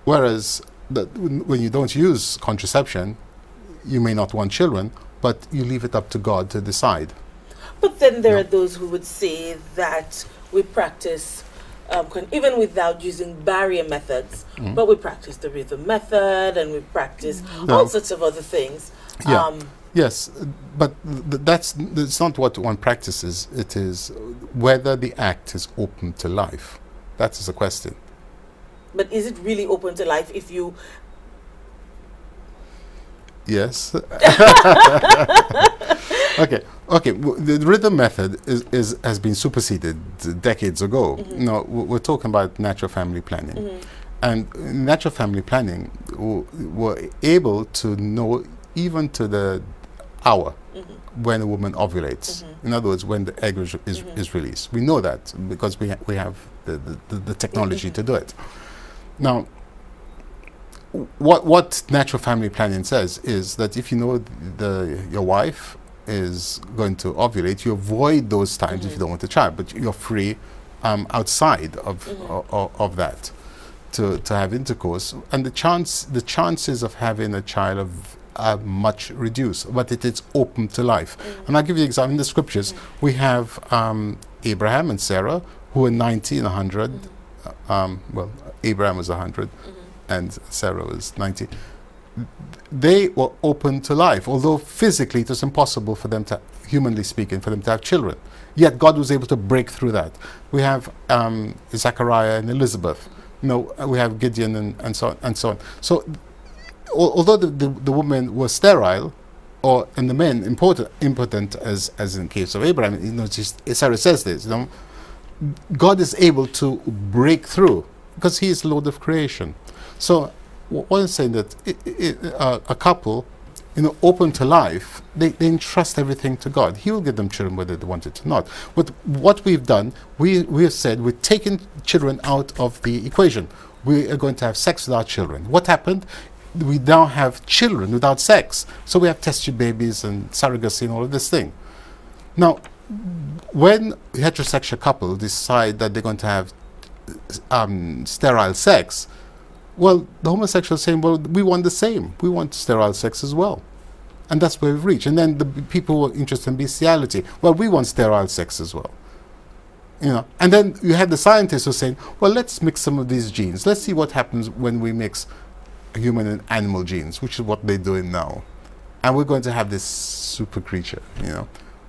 Whereas when you don't use contraception, you may not want children, but you leave it up to God to decide. But then there are those who would say that we practice, even without using barrier methods, but we practice the rhythm method and we practice all sorts of other things. Yeah. Yes, but that's not what one practices. It is whether the act is open to life. That is the question. But is it really open to life if you... Yes. Okay. The rhythm method has been superseded decades ago. No, we're talking about natural family planning, and in natural family planning, we're able to know even to the hour when a woman ovulates. In other words, when the egg is released. We know that because we have the technology to do it. Now, what natural family planning says is that if you know your wife is going to ovulate, you avoid those times if you don't want a child, but you're free outside of that to have intercourse, and the chances of having a child are much reduced, but it is open to life. And I'll give you an example. In the scriptures, we have Abraham and Sarah, who were 90 and 100. Well, Abraham was 100 and Sarah was 90. They were open to life, although physically it was impossible for them to, humanly speaking, for them to have children. Yet God was able to break through that. We have Zechariah and Elizabeth. We have Gideon and so on and so on. So although the women were sterile, and the men impotent, as in the case of Abraham, Sarah says this, God is able to break through because He is Lord of creation. So what I'm saying that a couple, open to life, they entrust everything to God. He will give them children whether they want it or not. But what we've done, we have said we're taking children out of the equation. We are going to have sex without children. What happened? We now have children without sex. So we have test tube babies and surrogacy and all of this thing. Now, when heterosexual couples decide that they're going to have sterile sex, well, the homosexuals are saying, well, we want the same. We want sterile sex as well. And that's where we've reached. And then the people who are interested in bestiality, well, we want sterile sex as well. And then you have the scientists who are saying, well, let's mix some of these genes. Let's see what happens when we mix human and animal genes, which is what they're doing now. And we're going to have this super creature,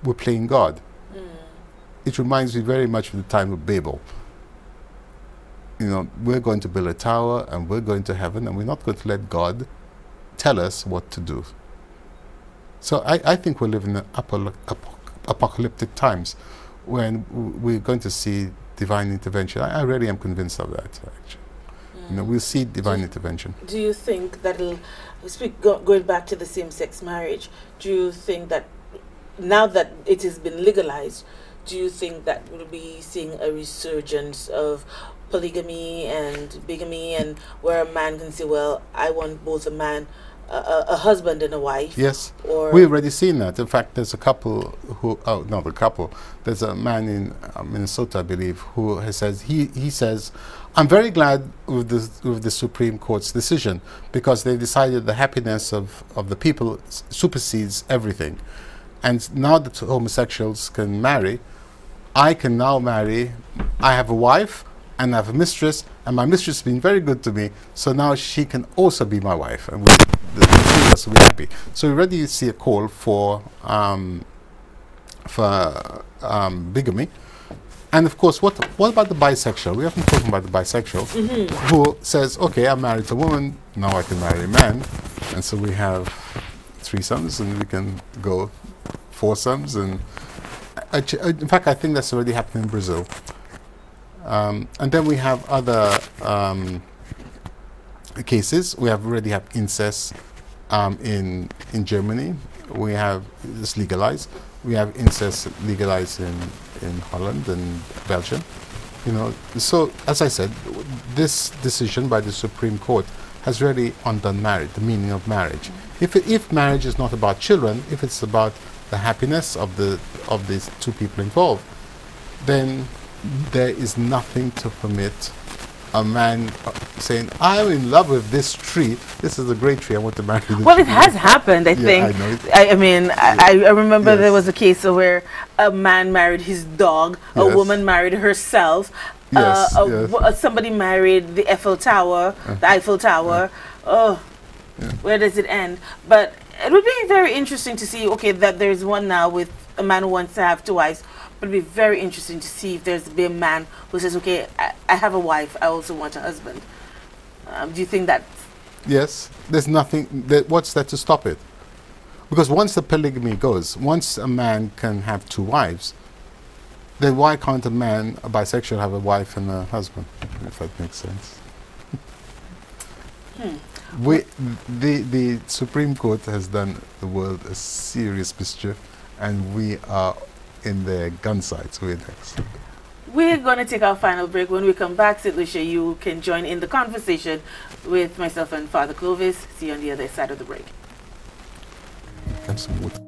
We're playing God. It reminds me very much of the time of Babel. We're going to build a tower and we're going to heaven, and we're not going to let God tell us what to do. So I think we're living in apocalyptic times when we're going to see divine intervention. I really am convinced of that, actually. We'll see divine intervention. Do you think that'll, going back to the same-sex marriage, do you think that now that it has been legalized, do you think that we'll be seeing a resurgence of polygamy and bigamy, and where a man can say, well, I want both a husband and a wife? Yes, or we've already seen that. In fact, there's a couple who, there's a man in Minnesota, I believe, who has said, he says, I'm very glad with the Supreme Court's decision, because they decided the happiness of the people supersedes everything. And now that homosexuals can marry, I can now marry, I have a wife, and I have a mistress, and my mistress has been very good to me, so now she can also be my wife, and the three of us will be happy. So we already see a call for bigamy. And of course, what about the bisexual? We haven't talked about the bisexual, who says, okay, I'm married to a woman, now I can marry a man, and so we have threesomes, and we can go foursomes, and in fact, I think that's already happening in Brazil. And then we have other cases. We already have incest in Germany. We have this legalized. We have incest legalized in Holland and Belgium. So as I said, this decision by the Supreme Court has really undone marriage, the meaning of marriage. If marriage is not about children, if it's about the happiness of these two people involved, then there is nothing to permit a man saying, I'm in love with this tree. This is a great tree. I want to marry this Well, tree. it has happened, I think. I know it. I mean, I remember Yes. there was a case where a man married his dog, a Yes. woman married herself, Yes, yes. somebody married the Eiffel Tower, the Eiffel Tower. Oh, where does it end? But it would be very interesting to see, okay, that there's one now with a man who wants to have two wives. But it'd be very interesting to see if there's be a man who says, okay, I have a wife, I also want a husband. Do you think that? Yes, there's nothing, what's there to stop it? Because once the polygamy goes, once a man can have two wives, then why can't a man, a bisexual, have a wife and a husband? If that makes sense. The Supreme Court has done the world a serious mischief, and we are in their gun sights. We're next. We're going to take our final break. When we come back, St. Lucia, you can join in the conversation with myself and Father Clovis. See you on the other side of the break. Have some water.